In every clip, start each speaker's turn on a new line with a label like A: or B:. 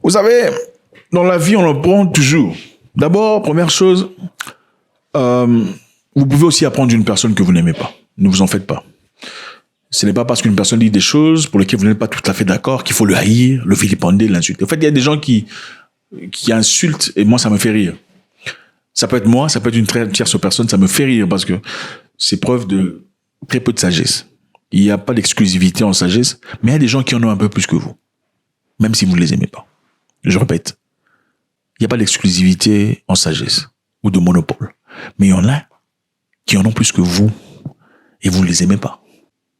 A: Vous savez, dans la vie, on apprend toujours. D'abord, première chose, vous pouvez aussi apprendre d'une personne que vous n'aimez pas. Ne vous en faites pas. Ce n'est pas parce qu'une personne dit des choses pour lesquelles vous n'êtes pas tout à fait d'accord qu'il faut le haïr, le vilipender, l'insulter. En fait, il y a des gens qui insultent et moi, ça me fait rire. Ça peut être moi, ça peut être une très tierce personne, ça me fait rire parce que c'est preuve de très peu de sagesse. Il n'y a pas d'exclusivité en sagesse, mais il y a des gens qui en ont un peu plus que vous, même si vous ne les aimez pas. Je répète, il n'y a pas d'exclusivité en sagesse ou de monopole, mais il y en a qui en ont plus que vous et vous ne les aimez pas.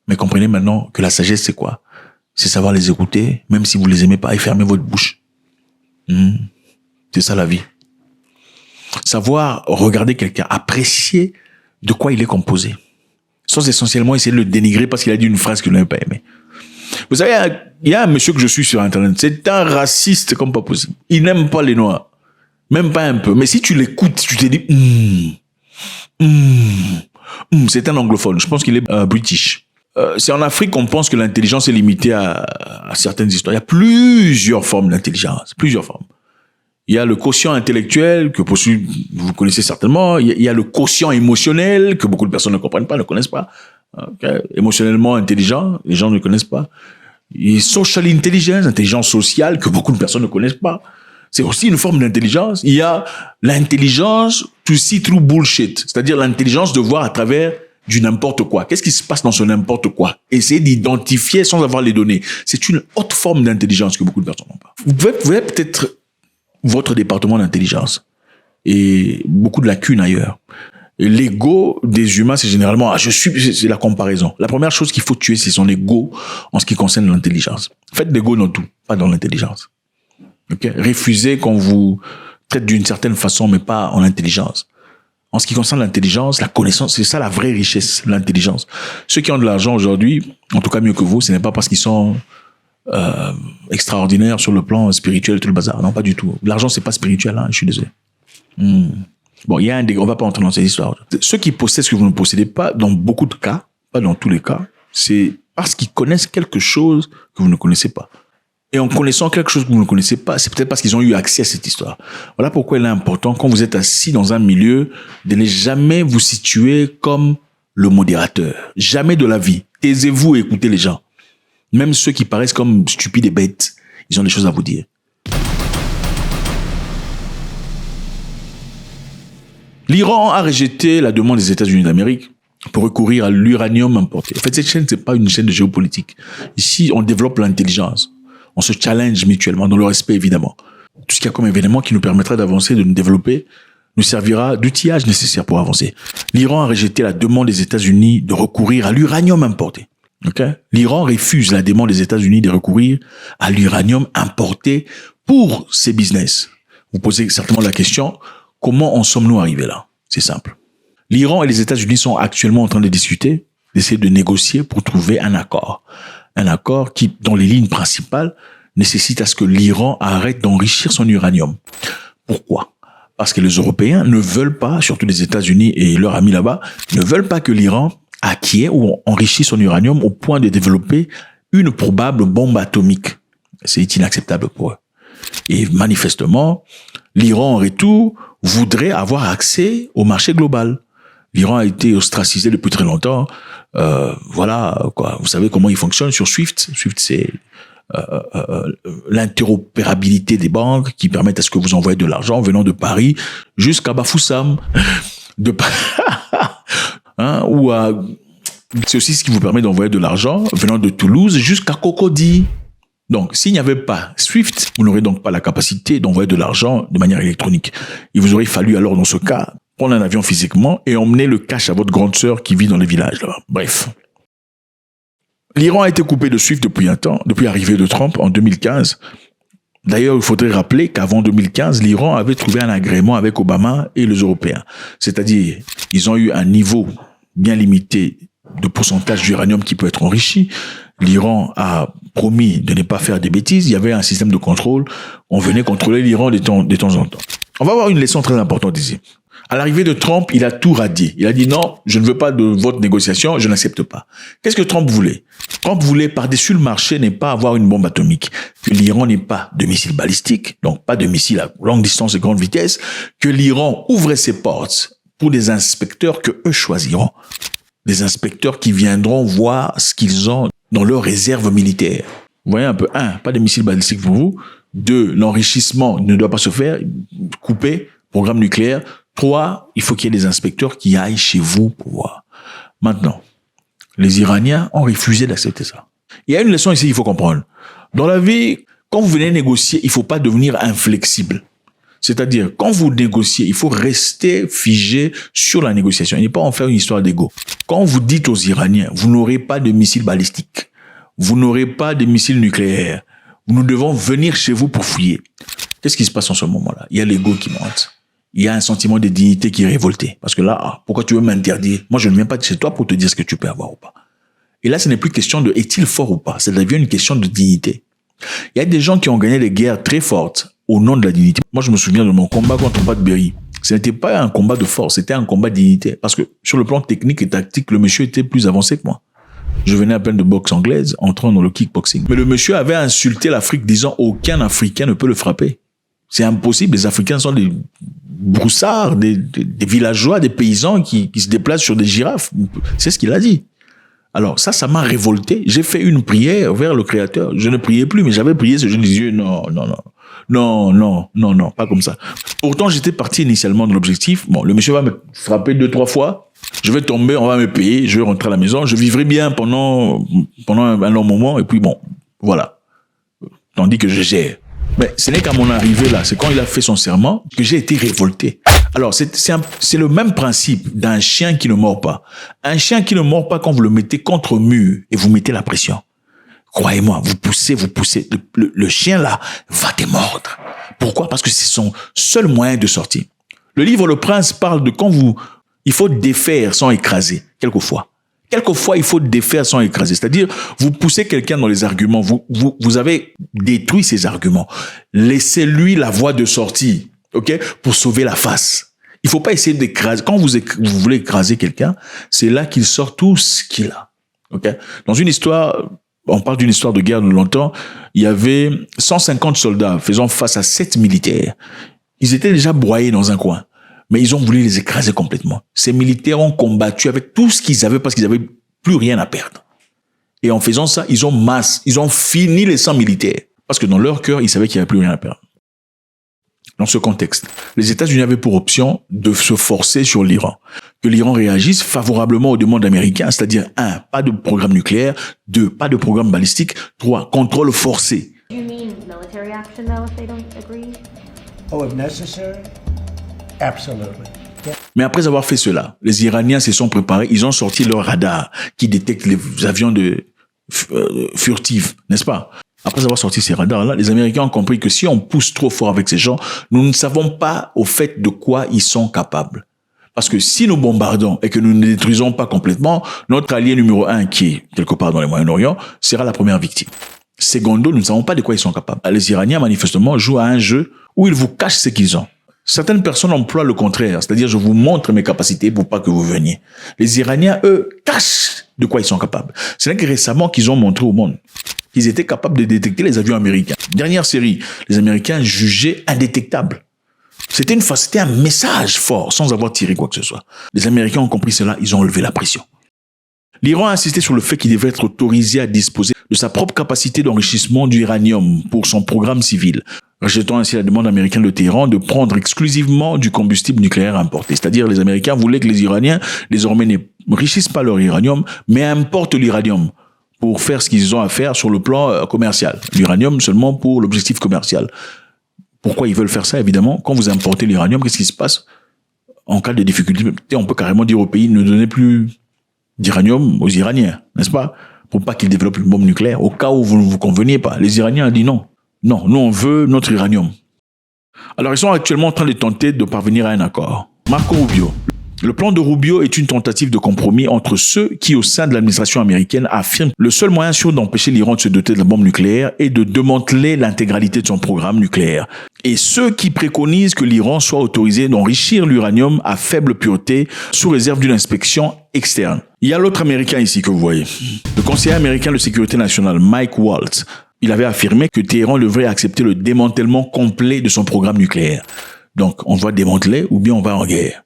A: Mais comprenez maintenant que la sagesse, c'est quoi? C'est savoir les écouter, même si vous ne les aimez pas, et fermer votre bouche. C'est ça la vie. Savoir regarder quelqu'un, apprécier de quoi il est composé, sans essentiellement essayer de le dénigrer parce qu'il a dit une phrase que vous n'avez pas aimée. Vous savez, il y a un monsieur que je suis sur Internet, c'est un raciste comme pas possible. Il n'aime pas les Noirs, même pas un peu. Mais si tu l'écoutes, tu te dis, c'est un anglophone. Je pense qu'il est british. C'est en Afrique qu'on pense que l'intelligence est limitée à certaines histoires. Il y a plusieurs formes d'intelligence, plusieurs formes. Il y a le quotient intellectuel que vous connaissez certainement. Il y a le quotient émotionnel que beaucoup de personnes ne comprennent pas, ne connaissent pas. Okay. Émotionnellement intelligent, les gens ne connaissent pas. Il y a social intelligence, intelligence sociale que beaucoup de personnes ne connaissent pas. C'est aussi une forme d'intelligence. Il y a l'intelligence to see through bullshit, c'est-à-dire l'intelligence de voir à travers du n'importe quoi. Qu'est-ce qui se passe dans ce n'importe quoi? Essayer d'identifier sans avoir les données. C'est une autre forme d'intelligence que beaucoup de personnes n'ont pas. Vous avez peut-être votre département d'intelligence et beaucoup de lacunes ailleurs. Et l'ego des humains, c'est généralement, c'est la comparaison. La première chose qu'il faut tuer, c'est son ego en ce qui concerne l'intelligence. Faites l'ego dans tout, pas dans l'intelligence. Okay? Refusez qu'on vous traite d'une certaine façon, mais pas en intelligence. En ce qui concerne l'intelligence, la connaissance, c'est ça la vraie richesse, l'intelligence. Ceux qui ont de l'argent aujourd'hui, en tout cas mieux que vous, ce n'est pas parce qu'ils sont extraordinaires sur le plan spirituel, tout le bazar. Non, pas du tout. L'argent, c'est pas spirituel, hein, je suis désolé. Bon, il y a on va pas entrer dans ces histoires. Ceux qui possèdent ce que vous ne possédez pas, dans beaucoup de cas, pas dans tous les cas, c'est parce qu'ils connaissent quelque chose que vous ne connaissez pas. Et en connaissant quelque chose que vous ne connaissez pas, c'est peut-être parce qu'ils ont eu accès à cette histoire. Voilà pourquoi il est important, quand vous êtes assis dans un milieu, de ne jamais vous situer comme le modérateur. Jamais de la vie. Taisez-vous et écoutez les gens. Même ceux qui paraissent comme stupides et bêtes, ils ont des choses à vous dire. L'Iran a rejeté la demande des États-Unis d'Amérique pour recourir à l'uranium importé. En fait, cette chaîne, c'est pas une chaîne de géopolitique. Ici, on développe l'intelligence. On se challenge mutuellement, dans le respect, évidemment. Tout ce qu'il y a comme événement qui nous permettra d'avancer, de nous développer, nous servira d'outillage nécessaire pour avancer. L'Iran a rejeté la demande des États-Unis de recourir à l'uranium importé. Okay? L'Iran refuse la demande des États-Unis de recourir à l'uranium importé pour ses business. Vous posez certainement la question, comment en sommes-nous arrivés là? C'est simple. L'Iran et les États-Unis sont actuellement en train de discuter, d'essayer de négocier pour trouver un accord. Un accord qui, dans les lignes principales, nécessite à ce que l'Iran arrête d'enrichir son uranium. Pourquoi? Parce que les Européens ne veulent pas, surtout les États-Unis et leurs amis là-bas, ne veulent pas que l'Iran acquiert ou enrichisse son uranium au point de développer une probable bombe atomique. C'est inacceptable pour eux. Et manifestement, l'Iran, en retour, voudrait avoir accès au marché global. L'Iran a été ostracisé depuis très longtemps. Voilà, quoi. Vous savez comment il fonctionne sur SWIFT. SWIFT, c'est l'interopérabilité des banques qui permettent à ce que vous envoyez de l'argent venant de Paris jusqu'à Bafoussam. C'est aussi ce qui vous permet d'envoyer de l'argent venant de Toulouse jusqu'à Cocody. Donc, s'il n'y avait pas SWIFT, vous n'aurez donc pas la capacité d'envoyer de l'argent de manière électronique. Il vous aurait fallu alors, dans ce cas, prendre un avion physiquement et emmener le cash à votre grande sœur qui vit dans les villages là-bas. Bref. L'Iran a été coupé de SWIFT depuis un temps, depuis l'arrivée de Trump en 2015. D'ailleurs, il faudrait rappeler qu'avant 2015, l'Iran avait trouvé un agrément avec Obama et les Européens. C'est-à-dire, ils ont eu un niveau bien limité de pourcentage d'uranium qui peut être enrichi. L'Iran a promis de ne pas faire des bêtises. Il y avait un système de contrôle. On venait contrôler l'Iran de temps en temps. On va avoir une leçon très importante ici. À l'arrivée de Trump, il a tout radié. Il a dit non, je ne veux pas de votre négociation, je n'accepte pas. Qu'est-ce que Trump voulait? Trump voulait, par-dessus le marché, n'est pas avoir une bombe atomique, que l'Iran n'ait pas de missiles balistiques, donc pas de missiles à longue distance et grande vitesse, que l'Iran ouvre ses portes pour des inspecteurs que eux choisiront. Des inspecteurs qui viendront voir ce qu'ils ont dans leurs réserves militaires. Vous voyez un peu, un, pas de missiles balistiques pour vous. Deux, l'enrichissement ne doit pas se faire, couper, programme nucléaire. Trois, il faut qu'il y ait des inspecteurs qui aillent chez vous pour voir. Maintenant, les Iraniens ont refusé d'accepter ça. Il y a une leçon ici qu'il faut comprendre. Dans la vie, quand vous venez négocier, il faut pas devenir inflexible. C'est-à-dire, quand vous négociez, il faut rester figé sur la négociation. Il n'est pas en faire une histoire d'ego. Quand vous dites aux Iraniens, vous n'aurez pas de missiles balistiques, vous n'aurez pas de missiles nucléaires, nous devons venir chez vous pour fouiller. Qu'est-ce qui se passe en ce moment-là? Il y a l'ego qui monte. Il y a un sentiment de dignité qui est révolté. Parce que là, pourquoi tu veux m'interdire? Moi, je ne viens pas chez toi pour te dire ce que tu peux avoir ou pas. Et là, ce n'est plus question de est-il fort ou pas. Ça devient une question de dignité. Il y a des gens qui ont gagné des guerres très fortes au nom de la dignité. Moi, je me souviens de mon combat contre Pat Berry. Ce n'était pas un combat de force, c'était un combat de dignité. Parce que sur le plan technique et tactique, le monsieur était plus avancé que moi. Je venais à peine de boxe anglaise, entrant dans le kickboxing. Mais le monsieur avait insulté l'Afrique, disant aucun Africain ne peut le frapper. C'est impossible. Les Africains sont des broussards, des villageois, des paysans qui se déplacent sur des girafes. C'est ce qu'il a dit. Alors ça m'a révolté. J'ai fait une prière vers le Créateur. Je ne priais plus, mais j'avais prié ce jeune Dieu. Non, pas comme ça. Pourtant, j'étais parti initialement de l'objectif. Bon, le monsieur va me frapper 2-3 fois. Je vais tomber, on va me payer, je vais rentrer à la maison. Je vivrai bien pendant un long moment. Et puis bon, voilà. Tandis que je gère. Mais ce n'est qu'à mon arrivée là, c'est quand il a fait son serment que j'ai été révolté. Alors, c'est le même principe d'un chien qui ne mord pas. Un chien qui ne mord pas quand vous le mettez contre un mur et vous mettez la pression. Croyez-moi, vous poussez. Le chien là va te mordre. Pourquoi? Parce que c'est son seul moyen de sortir. Le livre Le Prince parle de il faut défaire sans écraser, quelquefois. Quelquefois, il faut défaire sans écraser. C'est-à-dire, vous poussez quelqu'un dans les arguments, vous avez détruit ses arguments. Laissez-lui la voie de sortie, ok, pour sauver la face. Il faut pas essayer d'écraser. Quand vous voulez écraser quelqu'un, c'est là qu'il sort tout ce qu'il a, ok. Dans une histoire, on parle d'une histoire de guerre de longtemps, il y avait 150 soldats faisant face à 7 militaires. Ils étaient déjà broyés dans un coin. Mais ils ont voulu les écraser complètement. Ces militaires ont combattu avec tout ce qu'ils avaient parce qu'ils n'avaient plus rien à perdre. Et en faisant ça, ils ont fini les 100 militaires. Parce que dans leur cœur, ils savaient qu'il n'y avait plus rien à perdre. Dans ce contexte, les États-Unis avaient pour option de se forcer sur l'Iran. Que l'Iran réagisse favorablement aux demandes américaines, c'est-à-dire 1, pas de programme nucléaire, 2, pas de programme balistique, 3, contrôle forcé.
B: You mean military action though if they don't agree?
C: Oh, if necessary? Absolutely.
A: Mais après avoir fait cela, les Iraniens se sont préparés, ils ont sorti leur radar qui détecte les avions furtifs, n'est-ce pas? Après avoir sorti ces radars-là, les Américains ont compris que si on pousse trop fort avec ces gens, nous ne savons pas au fait de quoi ils sont capables. Parce que si nous bombardons et que nous ne détruisons pas complètement, notre allié numéro 1, qui est quelque part dans le Moyen-Orient, sera la première victime. Secondo, nous ne savons pas de quoi ils sont capables. Les Iraniens, manifestement, jouent à un jeu où ils vous cachent ce qu'ils ont. Certaines personnes emploient le contraire, c'est-à-dire je vous montre mes capacités pour pas que vous veniez. Les Iraniens, eux, cachent de quoi ils sont capables. C'est là que récemment qu'ils ont montré au monde qu'ils étaient capables de détecter les avions américains. Dernière série, les Américains jugés indétectables. C'était un message fort, sans avoir tiré quoi que ce soit. Les Américains ont compris cela, ils ont levé la pression. L'Iran a insisté sur le fait qu'il devait être autorisé à disposer de sa propre capacité d'enrichissement d'uranium pour son programme civil, rejetant ainsi la demande américaine de Téhéran de prendre exclusivement du combustible nucléaire importé. C'est-à-dire, les Américains voulaient que les Iraniens, désormais, n'enrichissent pas leur uranium, mais importent l'uranium pour faire ce qu'ils ont à faire sur le plan commercial. L'uranium seulement pour l'objectif commercial. Pourquoi ils veulent faire ça, évidemment? Quand vous importez l'uranium, qu'est-ce qui se passe? En cas de difficulté, on peut carrément dire au pays, ne donnez plus d'uranium aux Iraniens, n'est-ce pas? Pour pas qu'ils développent une bombe nucléaire, au cas où vous ne vous conveniez pas. Les Iraniens ont dit non. Non, nous on veut notre uranium. Alors ils sont actuellement en train de tenter de parvenir à un accord. Marco Rubio, Le plan de Rubio est une tentative de compromis entre ceux qui, au sein de l'administration américaine, affirment que le seul moyen sûr d'empêcher l'Iran de se doter de la bombe nucléaire est de démanteler l'intégralité de son programme nucléaire, et ceux qui préconisent que l'Iran soit autorisé d'enrichir l'uranium à faible pureté sous réserve d'une inspection externe. Il y a l'autre Américain ici que vous voyez. Le conseiller américain de sécurité nationale, Mike Waltz, il avait affirmé que Téhéran devrait accepter le démantèlement complet de son programme nucléaire. Donc, on va démanteler ou bien on va en guerre.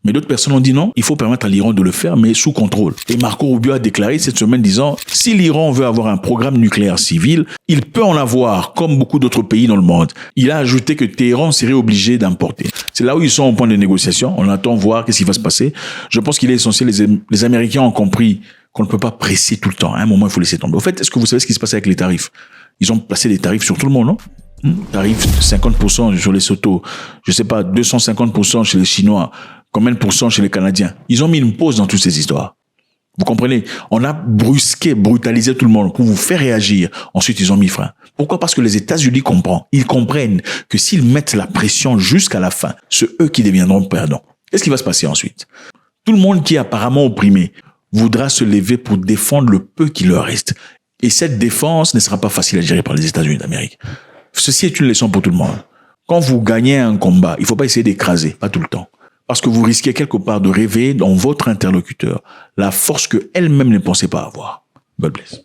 A: Mais d'autres personnes ont dit non, il faut permettre à l'Iran de le faire, mais sous contrôle. Et Marco Rubio a déclaré cette semaine disant, si l'Iran veut avoir un programme nucléaire civil, il peut en avoir, comme beaucoup d'autres pays dans le monde. Il a ajouté que Téhéran serait obligé d'importer. C'est là où ils sont au point de négociation. On attend voir qu'est-ce qui va se passer. Je pense qu'il est essentiel. Les Américains ont compris qu'on ne peut pas presser tout le temps. À un moment, il faut laisser tomber. Au fait, est-ce que vous savez ce qui se passe avec les tarifs? Ils ont placé des tarifs sur tout le monde, non? Tarif 50% sur les autos, je sais pas, 250% chez les Chinois, combien de pourcents chez les Canadiens? Ils ont mis une pause dans toutes ces histoires. Vous comprenez? On a brutalisé tout le monde pour vous faire réagir. Ensuite, ils ont mis frein. Pourquoi? Parce que les États-Unis comprennent. Ils comprennent que s'ils mettent la pression jusqu'à la fin, c'est eux qui deviendront perdants. Qu'est-ce qui va se passer ensuite? Tout le monde qui est apparemment opprimé voudra se lever pour défendre le peu qui leur reste. Et cette défense ne sera pas facile à gérer par les États-Unis d'Amérique. Ceci est une leçon pour tout le monde. Quand vous gagnez un combat, il ne faut pas essayer d'écraser, pas tout le temps. Parce que vous risquez quelque part de réveiller dans votre interlocuteur la force qu'elle-même ne pensait pas avoir. God bless.